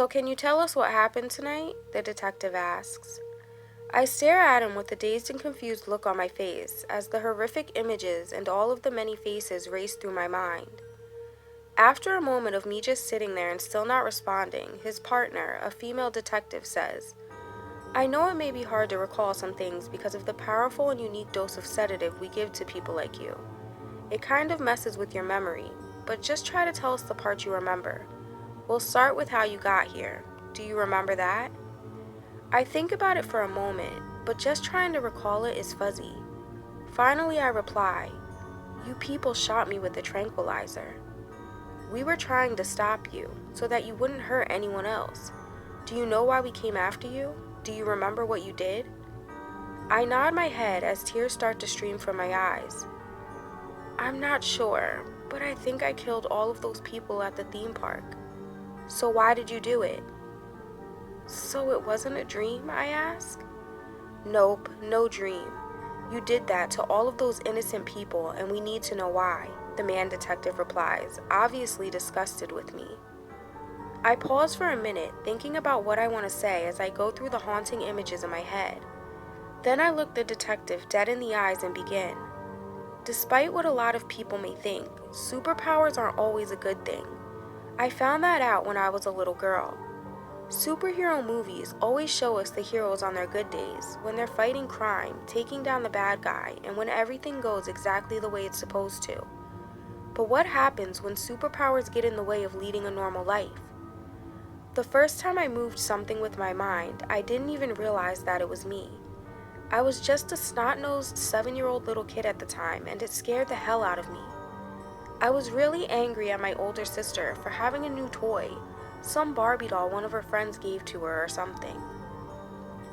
"So can you tell us what happened tonight?" the detective asks. I stare at him with a dazed and confused look on my face as the horrific images and all of the many faces race through my mind. After a moment of me just sitting there and still not responding, his partner, a female detective, says, "I know it may be hard to recall some things because of the powerful and unique dose of sedative we give to people like you. It kind of messes with your memory, but just try to tell us the part you remember. We'll start with how you got here. Do you remember that?" I think about it for a moment, but just trying to recall it is fuzzy. Finally, I reply, "You people shot me with a tranquilizer. We were trying to stop you so that you wouldn't hurt anyone else. Do you know why we came after you? Do you remember what you did?" I nod my head as tears start to stream from my eyes. "I'm not sure, but I think I killed all of those people at the theme park." "So why did you do it?" "So it wasn't a dream?" I ask. "Nope, no dream. You did that to all of those innocent people, and we need to know why," the man detective replies, obviously disgusted with me. I pause for a minute, thinking about what I want to say as I go through the haunting images in my head. Then I look the detective dead in the eyes and begin. Despite what a lot of people may think, superpowers aren't always a good thing. I found that out when I was a little girl. Superhero movies always show us the heroes on their good days, when they're fighting crime, taking down the bad guy, and when everything goes exactly the way it's supposed to. But what happens when superpowers get in the way of leading a normal life? The first time I moved something with my mind, I didn't even realize that it was me. I was just a snot-nosed 7-year-old little kid at the time, and it scared the hell out of me. I was really angry at my older sister for having a new toy, some Barbie doll one of her friends gave to her or something.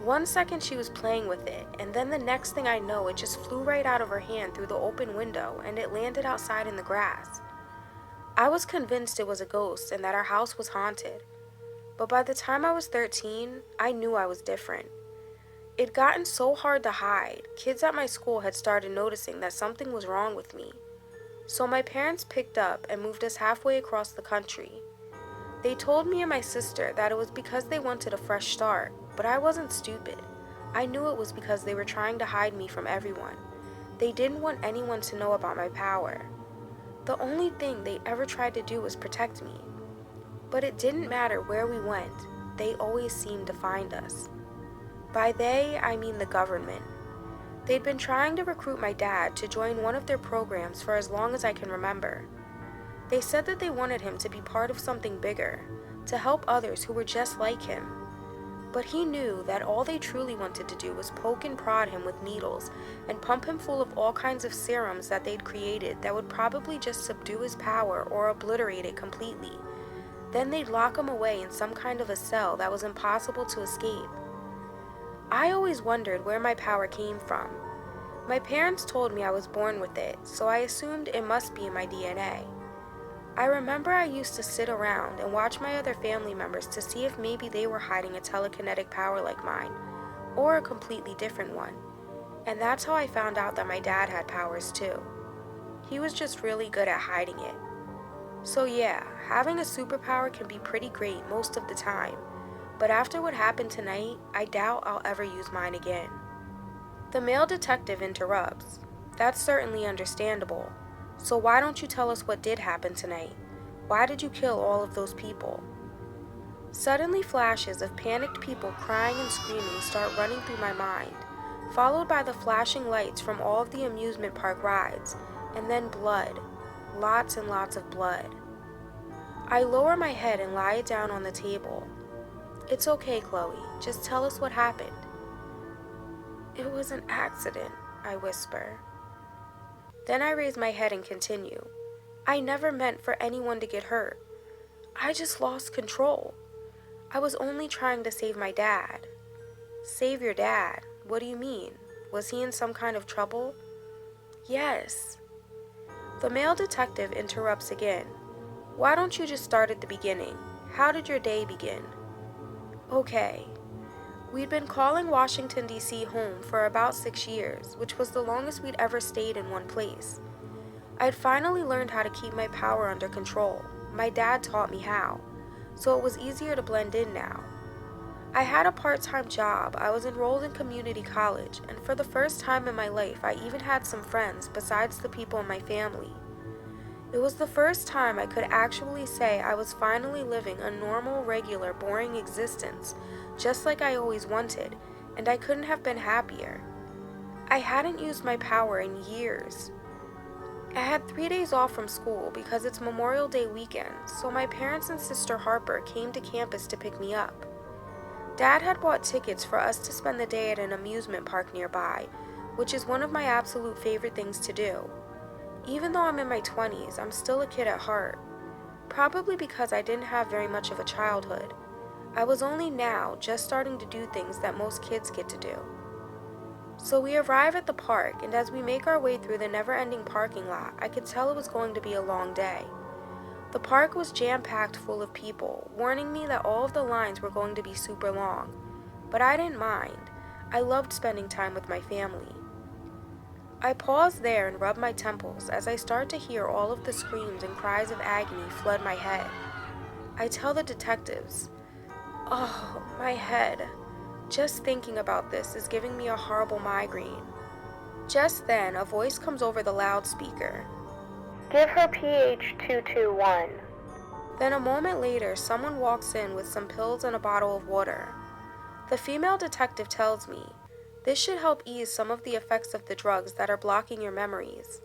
One second she was playing with it, and then the next thing I know it just flew right out of her hand through the open window and it landed outside in the grass. I was convinced it was a ghost and that our house was haunted. But by the time I was 13, I knew I was different. It'd gotten so hard to hide, kids at my school had started noticing that something was wrong with me. So my parents picked up and moved us halfway across the country. They told me and my sister that it was because they wanted a fresh start, but I wasn't stupid. I knew it was because they were trying to hide me from everyone. They didn't want anyone to know about my power. The only thing they ever tried to do was protect me. But it didn't matter where we went, they always seemed to find us. By they, I mean the government. They'd been trying to recruit my dad to join one of their programs for as long as I can remember. They said that they wanted him to be part of something bigger, to help others who were just like him. But he knew that all they truly wanted to do was poke and prod him with needles and pump him full of all kinds of serums that they'd created that would probably just subdue his power or obliterate it completely. Then they'd lock him away in some kind of a cell that was impossible to escape. I always wondered where my power came from. My parents told me I was born with it, so I assumed it must be in my DNA. I remember I used to sit around and watch my other family members to see if maybe they were hiding a telekinetic power like mine, or a completely different one. And that's how I found out that my dad had powers too. He was just really good at hiding it. So yeah, having a superpower can be pretty great most of the time, but after what happened tonight, I doubt I'll ever use mine again. The male detective interrupts. "That's certainly understandable. So why don't you tell us what did happen tonight? Why did you kill all of those people?" Suddenly flashes of panicked people crying and screaming start running through my mind, followed by the flashing lights from all of the amusement park rides, and then blood. Lots and lots of blood. I lower my head and lie it down on the table. "It's okay, Chloe. Just tell us what happened." "It was an accident," I whisper. Then I raise my head and continue. "I never meant for anyone to get hurt. I just lost control. I was only trying to save my dad." "Save your dad? What do you mean? Was he in some kind of trouble?" "Yes." The male detective interrupts again. "Why don't you just start at the beginning? How did your day begin?" "Okay. We'd been calling Washington, D.C. home for about 6 years, which was the longest we'd ever stayed in one place. I'd finally learned how to keep my power under control. My dad taught me how. so it was easier to blend in now. I had a part-time job, I was enrolled in community college, and for the first time in my life, I even had some friends besides the people in my family. It was the first time I could actually say I was finally living a normal, regular, boring existence, just like I always wanted, and I couldn't have been happier. I hadn't used my power in years. I had 3 days off from school because it's Memorial Day weekend, so my parents and sister Harper came to campus to pick me up. Dad had bought tickets for us to spend the day at an amusement park nearby, which is one of my absolute favorite things to do. Even though I'm in my 20s, I'm still a kid at heart. Probably because I didn't have very much of a childhood. I was only now just starting to do things that most kids get to do. So we arrive at the park, and as we make our way through the never-ending parking lot, I could tell it was going to be a long day. The park was jam-packed full of people, warning me that all of the lines were going to be super long. But I didn't mind. I loved spending time with my family. I pause there and rub my temples as I start to hear all of the screams and cries of agony flood my head. I tell the detectives, "Oh, my head. Just thinking about this is giving me a horrible migraine." Just then, a voice comes over the loudspeaker. "Give her pH 221. Then a moment later, someone walks in with some pills and a bottle of water. The female detective tells me, "This should help ease some of the effects of the drugs that are blocking your memories."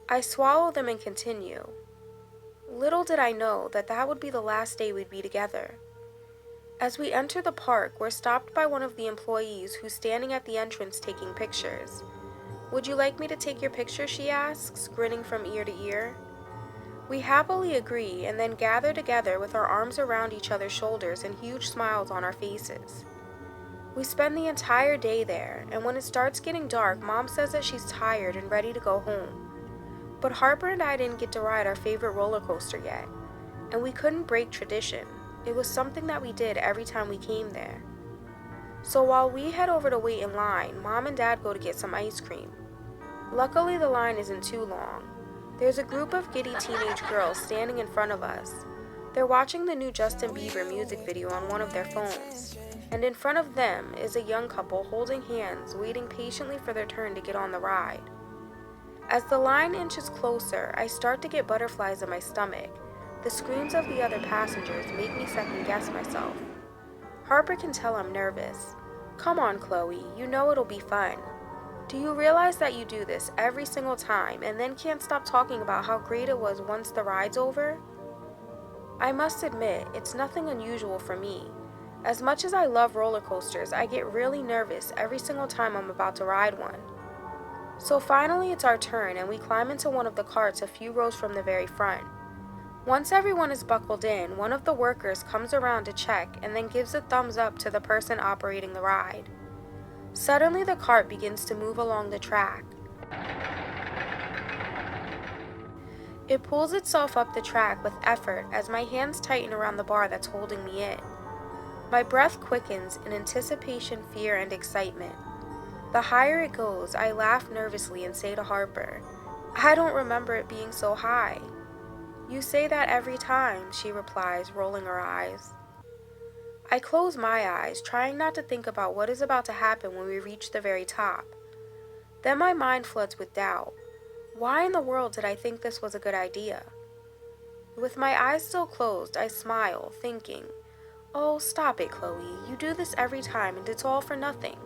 I swallow them and continue. Little did I know that that would be the last day we'd be together. As we enter the park, we're stopped by one of the employees who's standing at the entrance taking pictures. "Would you like me to take your picture?" she asks, grinning from ear to ear. We happily agree and then gather together with our arms around each other's shoulders and huge smiles on our faces. We spend the entire day there, and when it starts getting dark, Mom says that she's tired and ready to go home. But Harper and I didn't get to ride our favorite roller coaster yet, and we couldn't break tradition. It was something that we did every time we came there. So while we head over to wait in line, Mom and Dad go to get some ice cream. Luckily, the line isn't too long. There's a group of giddy teenage girls standing in front of us. They're watching the new Justin Bieber music video on one of their phones, and in front of them is a young couple holding hands, waiting patiently for their turn to get on the ride. As the line inches closer, I start to get butterflies in my stomach. The screams of the other passengers make me second-guess myself. Harper can tell I'm nervous. "Come on, Chloe, you know it'll be fun. Do you realize that you do this every single time and then can't stop talking about how great it was once the ride's over?" I must admit, it's nothing unusual for me. As much as I love roller coasters, I get really nervous every single time I'm about to ride one. So finally it's our turn and we climb into one of the carts a few rows from the very front. Once everyone is buckled in, one of the workers comes around to check and then gives a thumbs up to the person operating the ride. Suddenly the cart begins to move along the track. It pulls itself up the track with effort as my hands tighten around the bar that's holding me in. My breath quickens in anticipation, fear, and excitement. The higher it goes, I laugh nervously and say to Harper, "I don't remember it being so high." "You say that every time," she replies, rolling her eyes. I close my eyes, trying not to think about what is about to happen when we reach the very top. Then my mind floods with doubt. Why in the world did I think this was a good idea? With my eyes still closed, I smile, thinking, "Oh, stop it, Chloe. You do this every time and it's all for nothing.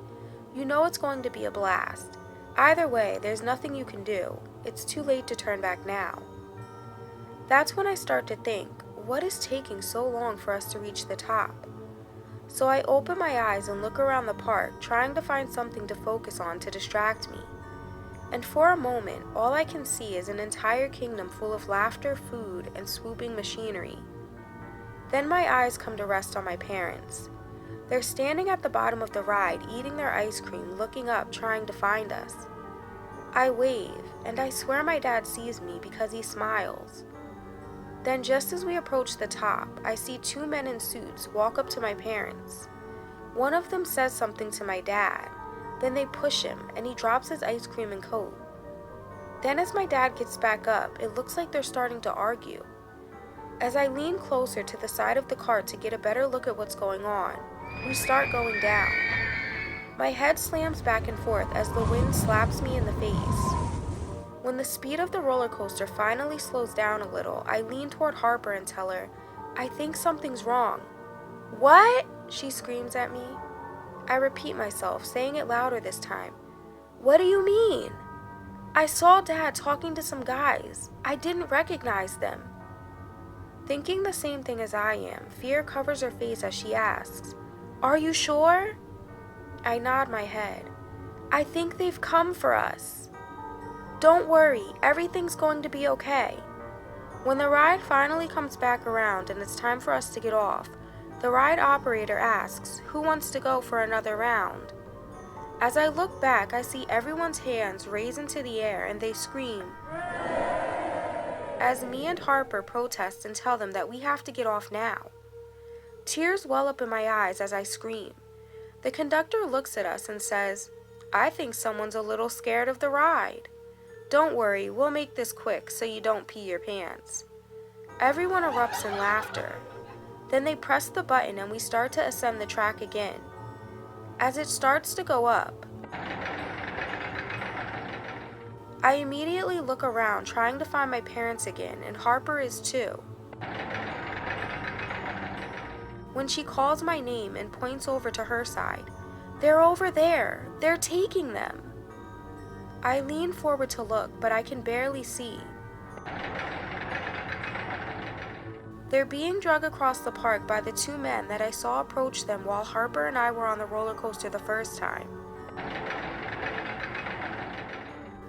You know it's going to be a blast. Either way, there's nothing you can do. It's too late to turn back now." That's when I start to think, what is taking so long for us to reach the top? So I open my eyes and look around the park, trying to find something to focus on to distract me. And for a moment, all I can see is an entire kingdom full of laughter, food, and swooping machinery. Then my eyes come to rest on my parents. They're standing at the bottom of the ride, eating their ice cream, looking up, trying to find us. I wave, and I swear my dad sees me because he smiles. Then just as we approach the top, I see two men in suits walk up to my parents. One of them says something to my dad. Then they push him, and he drops his ice cream and coat. Then as my dad gets back up, it looks like they're starting to argue. As I lean closer to the side of the cart to get a better look at what's going on, we start going down. My head slams back and forth as the wind slaps me in the face. When the speed of the roller coaster finally slows down a little, I lean toward Harper and tell her, "I think something's wrong." "What?" she screams at me. I repeat myself, saying it louder this time. "What do you mean?" "I saw Dad talking to some guys. I didn't recognize them." Thinking the same thing as I am, fear covers her face as she asks, "Are you sure?" I nod my head. "I think they've come for us." "Don't worry, everything's going to be okay." When the ride finally comes back around and it's time for us to get off, the ride operator asks, "Who wants to go for another round?" As I look back, I see everyone's hands raise into the air and they scream, as me and Harper protest and tell them that we have to get off now. Tears well up in my eyes as I scream. The conductor looks at us and says, "I think someone's a little scared of the ride. Don't worry, we'll make this quick so you don't pee your pants." Everyone erupts in laughter. Then they press the button and we start to ascend the track again. As it starts to go up, I immediately look around trying to find my parents again, and Harper is too. When she calls my name and points over to her side, "They're over there, they're taking them." I lean forward to look, but I can barely see. They're being dragged across the park by the two men that I saw approach them while Harper and I were on the roller coaster the first time.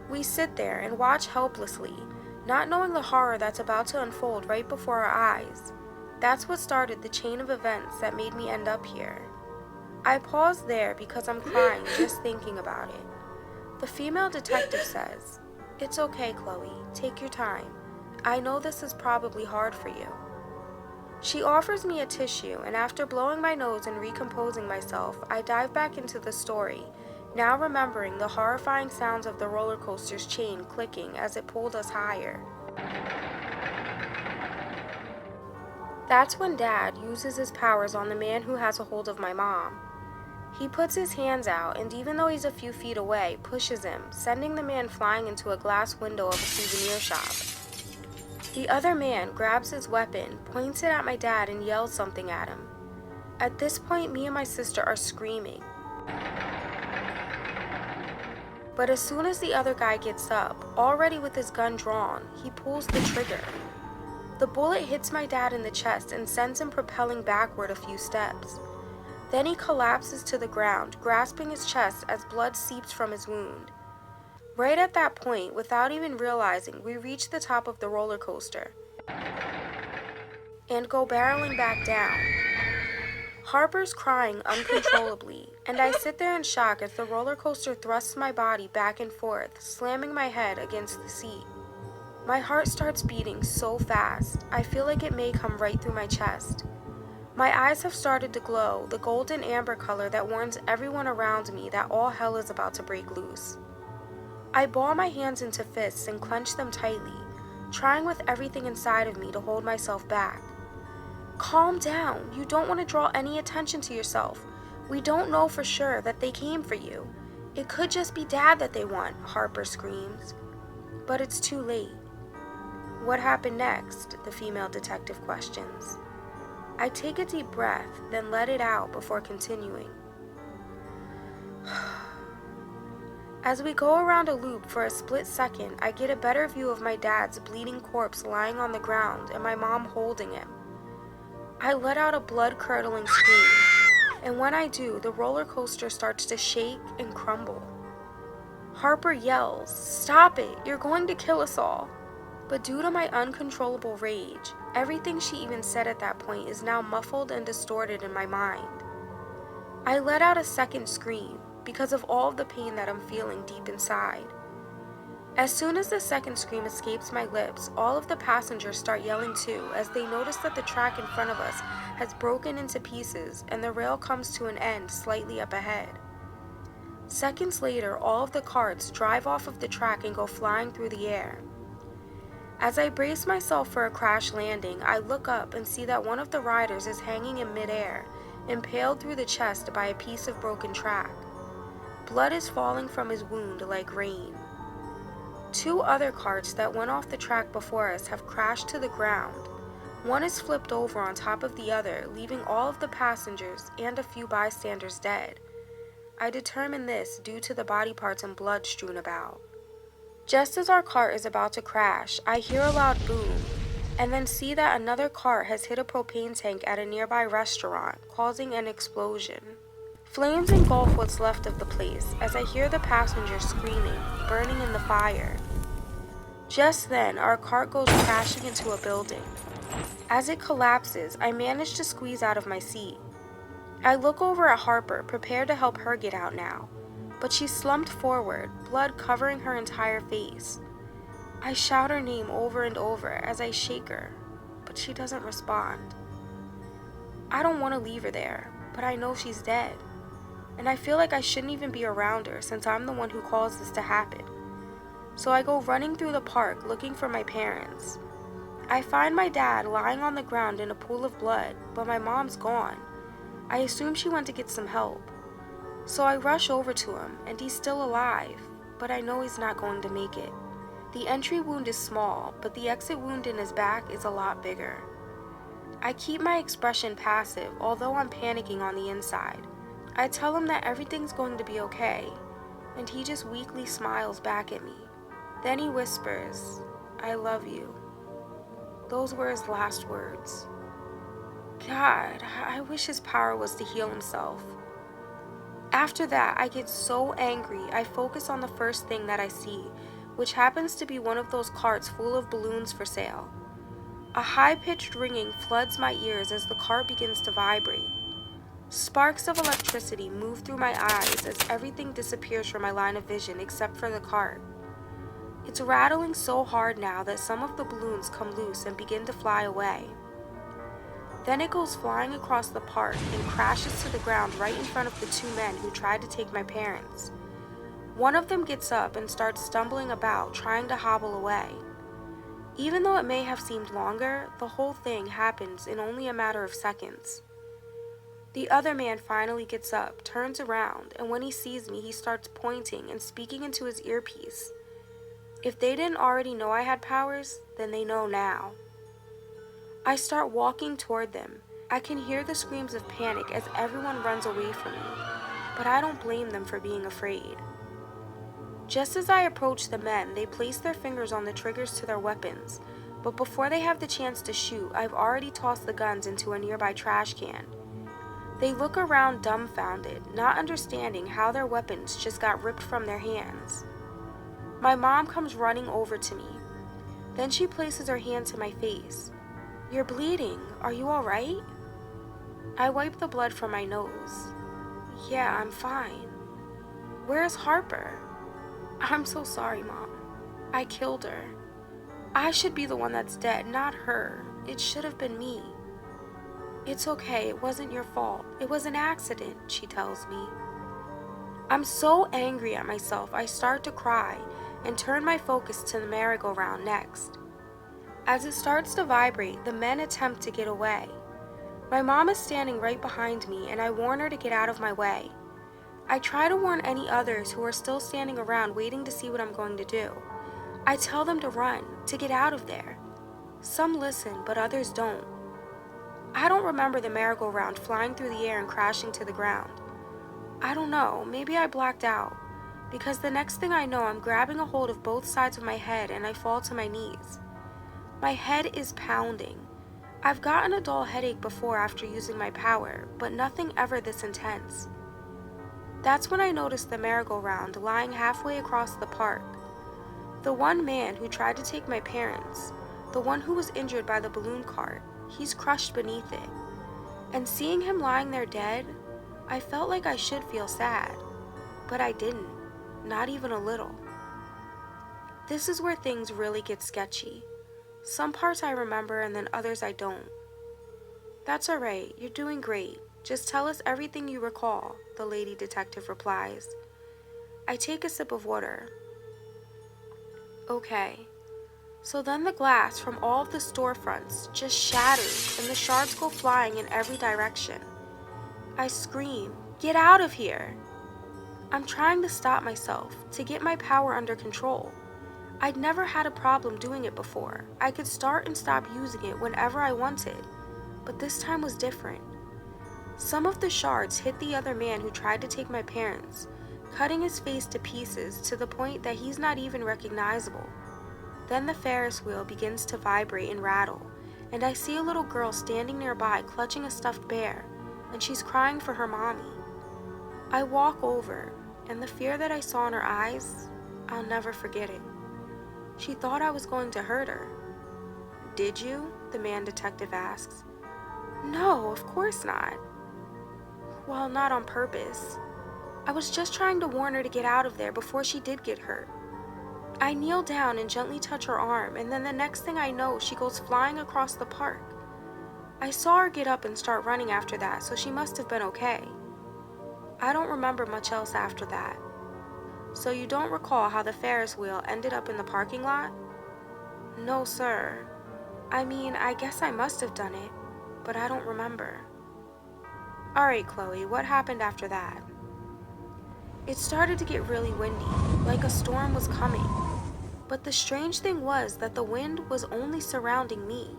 We sit there and watch helplessly, not knowing the horror that's about to unfold right before our eyes. That's what started the chain of events that made me end up here. I pause there because I'm crying just thinking about it. The female detective says, "It's okay, Chloe. Take your time. I know this is probably hard for you." She offers me a tissue, and after blowing my nose and recomposing myself, I dive back into the story, now remembering the horrifying sounds of the roller coaster's chain clicking as it pulled us higher. That's when Dad uses his powers on the man who has a hold of my mom. He puts his hands out, and even though he's a few feet away, pushes him, sending the man flying into a glass window of a souvenir shop. The other man grabs his weapon, points it at my dad, and yells something at him. At this point, me and my sister are screaming. But as soon as the other guy gets up, already with his gun drawn, he pulls the trigger. The bullet hits my dad in the chest and sends him propelling backward a few steps. Then he collapses to the ground, grasping his chest as blood seeps from his wound. Right at that point, without even realizing, we reach the top of the roller coaster and go barreling back down. Harper's crying uncontrollably, and I sit there in shock as the roller coaster thrusts my body back and forth, slamming my head against the seat. My heart starts beating so fast, I feel like it may come right through my chest. My eyes have started to glow, the golden amber color that warns everyone around me that all hell is about to break loose. I ball my hands into fists and clench them tightly, trying with everything inside of me to hold myself back. "Calm down, you don't want to draw any attention to yourself. We don't know for sure that they came for you. It could just be Dad that they want," Harper screams. But it's too late. "What happened next?" the female detective questions. I take a deep breath, then let it out before continuing. As we go around a loop for a split second, I get a better view of my dad's bleeding corpse lying on the ground and my mom holding him. I let out a blood-curdling scream, and when I do, the roller coaster starts to shake and crumble. Harper yells, "Stop it, you're going to kill us all." But due to my uncontrollable rage, everything she even said at that point is now muffled and distorted in my mind. I let out a second scream because of all of the pain that I'm feeling deep inside. As soon as the second scream escapes my lips, all of the passengers start yelling too as they notice that the track in front of us has broken into pieces and the rail comes to an end slightly up ahead. Seconds later, all of the carts drive off of the track and go flying through the air. As I brace myself for a crash landing, I look up and see that one of the riders is hanging in midair, impaled through the chest by a piece of broken track. Blood is falling from his wound like rain. Two other carts that went off the track before us have crashed to the ground. One is flipped over on top of the other, leaving all of the passengers and a few bystanders dead. I determine this due to the body parts and blood strewn about. Just as our cart is about to crash, I hear a loud boom, and then see that another cart has hit a propane tank at a nearby restaurant, causing an explosion. Flames engulf what's left of the place as I hear the passengers screaming, burning in the fire. Just then, our cart goes crashing into a building. As it collapses, I manage to squeeze out of my seat. I look over at Harper, prepared to help her get out now, but she's slumped forward, blood covering her entire face. I shout her name over and over as I shake her, but she doesn't respond. I don't want to leave her there, but I know she's dead, and I feel like I shouldn't even be around her since I'm the one who caused this to happen. So I go running through the park looking for my parents. I find my dad lying on the ground in a pool of blood, but my mom's gone. I assume she went to get some help. So I rush over to him, and he's still alive, but I know he's not going to make it. The entry wound is small, but the exit wound in his back is a lot bigger. I keep my expression passive, although I'm panicking on the inside. I tell him that everything's going to be okay, and he just weakly smiles back at me. Then he whispers, "I love you." Those were his last words. God, I wish his power was to heal himself. After that, I get so angry, I focus on the first thing that I see, which happens to be one of those carts full of balloons for sale. A high-pitched ringing floods my ears as the cart begins to vibrate. Sparks of electricity move through my eyes as everything disappears from my line of vision except for the cart. It's rattling so hard now that some of the balloons come loose and begin to fly away. Then it goes flying across the park and crashes to the ground right in front of the two men who tried to take my parents. One of them gets up and starts stumbling about, trying to hobble away. Even though it may have seemed longer, the whole thing happens in only a matter of seconds. The other man finally gets up, turns around, and when he sees me, he starts pointing and speaking into his earpiece. If they didn't already know I had powers, then they know now. I start walking toward them. I can hear the screams of panic as everyone runs away from me, but I don't blame them for being afraid. Just as I approach the men, they place their fingers on the triggers to their weapons, but before they have the chance to shoot, I've already tossed the guns into a nearby trash can. They look around dumbfounded, not understanding how their weapons just got ripped from their hands. My mom comes running over to me. Then she places her hand to my face. "You're bleeding. Are you all right?" I wipe the blood from my nose. "Yeah, I'm fine." "Where's Harper?" "I'm so sorry, Mom. I killed her. I should be the one that's dead, not her. It should have been me." "It's okay. It wasn't your fault. It was an accident," she tells me. I'm so angry at myself, I start to cry and turn my focus to the merry-go-round next. As it starts to vibrate, the men attempt to get away. My mom is standing right behind me, and I warn her to get out of my way. I try to warn any others who are still standing around waiting to see what I'm going to do. I tell them to run, to get out of there. Some listen, but others don't. I don't remember the merry-go-round flying through the air and crashing to the ground. I don't know, maybe I blacked out, because the next thing I know, I'm grabbing a hold of both sides of my head and I fall to my knees. My head is pounding. I've gotten a dull headache before after using my power, but nothing ever this intense. That's when I noticed the merry-go-round lying halfway across the park. The one man who tried to take my parents, the one who was injured by the balloon cart, he's crushed beneath it. And seeing him lying there dead, I felt like I should feel sad, but I didn't, not even a little. This is where things really get sketchy. Some parts I remember and then others I don't. "That's all right, you're doing great. Just tell us everything you recall," the lady detective replies. I take a sip of water. "Okay. So then the glass from all of the storefronts just shatters and the shards go flying in every direction. I scream, "Get out of here!" I'm trying to stop myself, to get my power under control. I'd never had a problem doing it before. I could start and stop using it whenever I wanted, but this time was different. Some of the shards hit the other man who tried to take my parents, cutting his face to pieces to the point that he's not even recognizable. Then the Ferris wheel begins to vibrate and rattle, and I see a little girl standing nearby clutching a stuffed bear, and she's crying for her mommy. I walk over, and the fear that I saw in her eyes, I'll never forget it. She thought I was going to hurt her. "Did you?" the man detective asks. "No, of course not." "Well, not on purpose. I was just trying to warn her to get out of there before she did get hurt." I kneel down and gently touch her arm, and then the next thing I know, she goes flying across the park. I saw her get up and start running after that, so she must have been okay. I don't remember much else after that. So you don't recall how the Ferris wheel ended up in the parking lot? No, sir. I mean, I guess I must have done it, but I don't remember. Alright, Chloe, what happened after that? It started to get really windy, like a storm was coming. But the strange thing was that the wind was only surrounding me.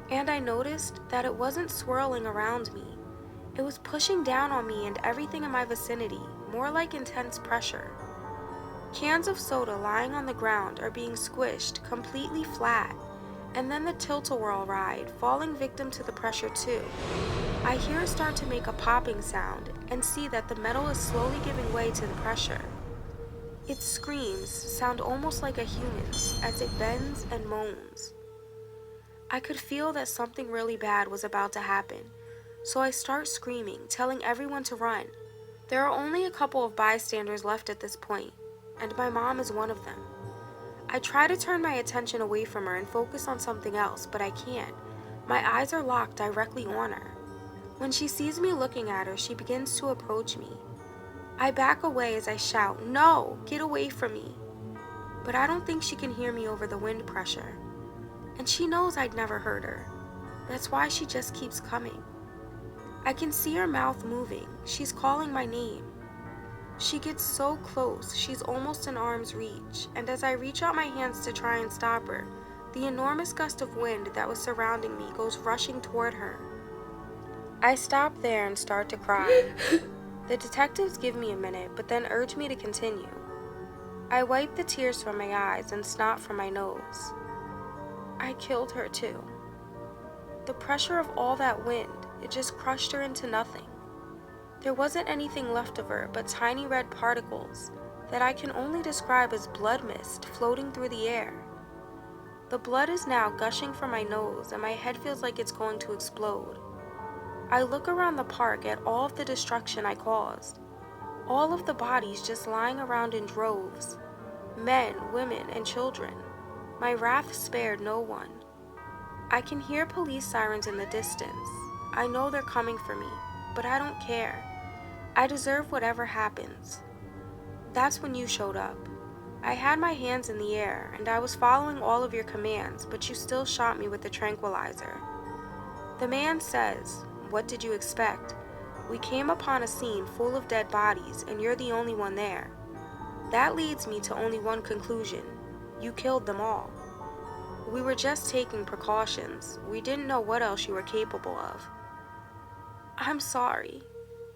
And I noticed that it wasn't swirling around me. It was pushing down on me and everything in my vicinity, more like intense pressure. Cans of soda lying on the ground are being squished completely flat, and then the tilt-a-whirl ride falling victim to the pressure too. I hear it start to make a popping sound and see that the metal is slowly giving way to the pressure. Its screams sound almost like a human's as it bends and moans. I could feel that something really bad was about to happen, so I start screaming, telling everyone to run. There are only a couple of bystanders left at this point, and my mom is one of them. I try to turn my attention away from her and focus on something else, but I can't. My eyes are locked directly on her. When she sees me looking at her, she begins to approach me. I back away as I shout, "No, get away from me." But I don't think she can hear me over the wind pressure. And she knows I'd never hurt her. That's why she just keeps coming. I can see her mouth moving. She's calling my name. She gets so close, she's almost in arm's reach, and as I reach out my hands to try and stop her, the enormous gust of wind that was surrounding me goes rushing toward her. I stop there and start to cry. The detectives give me a minute, but then urge me to continue. I wipe the tears from my eyes and snot from my nose. I killed her too. The pressure of all that wind, it just crushed her into nothing. There wasn't anything left of her but tiny red particles that I can only describe as blood mist floating through the air. The blood is now gushing from my nose and my head feels like it's going to explode. I look around the park at all of the destruction I caused. All of the bodies just lying around in droves. Men, women, and children. My wrath spared no one. I can hear police sirens in the distance. I know they're coming for me, but I don't care. I deserve whatever happens. That's when you showed up. I had my hands in the air, and I was following all of your commands, but you still shot me with the tranquilizer. The man says, "What did you expect? We came upon a scene full of dead bodies, and you're the only one there." That leads me to only one conclusion. You killed them all. We were just taking precautions. We didn't know what else you were capable of. I'm sorry.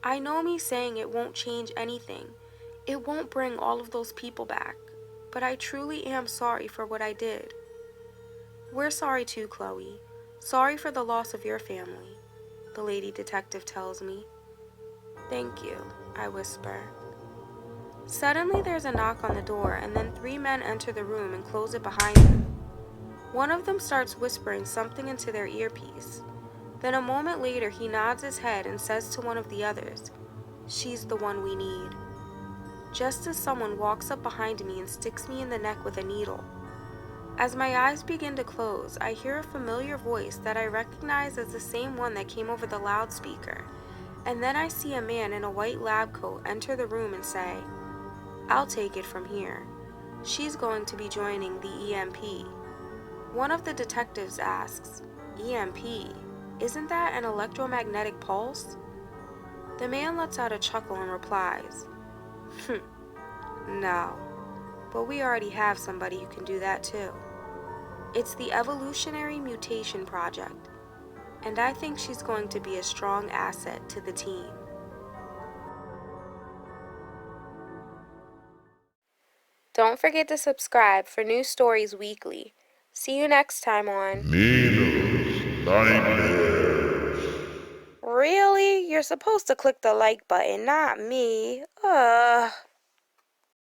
I know me saying it won't change anything. It won't bring all of those people back. But I truly am sorry for what I did. We're sorry too, Chloe. Sorry for the loss of your family, the lady detective tells me. Thank you, I whisper. Suddenly there's a knock on the door, and then 3 men enter the room and close it behind them. One of them starts whispering something into their earpiece. Then a moment later he nods his head and says to one of the others, "She's the one we need." Just as someone walks up behind me and sticks me in the neck with a needle. As my eyes begin to close, I hear a familiar voice that I recognize as the same one that came over the loudspeaker, and then I see a man in a white lab coat enter the room and say, "I'll take it from here. She's going to be joining the EMP." One of the detectives asks, EMP, isn't that an electromagnetic pulse? The man lets out a chuckle and replies, no, but we already have somebody who can do that too. It's the Evolutionary Mutation Project, and I think she's going to be a strong asset to the team. Don't forget to subscribe for new stories weekly. See you next time on Nina's Nightmares. Really? You're supposed to click the like button, not me. Ugh.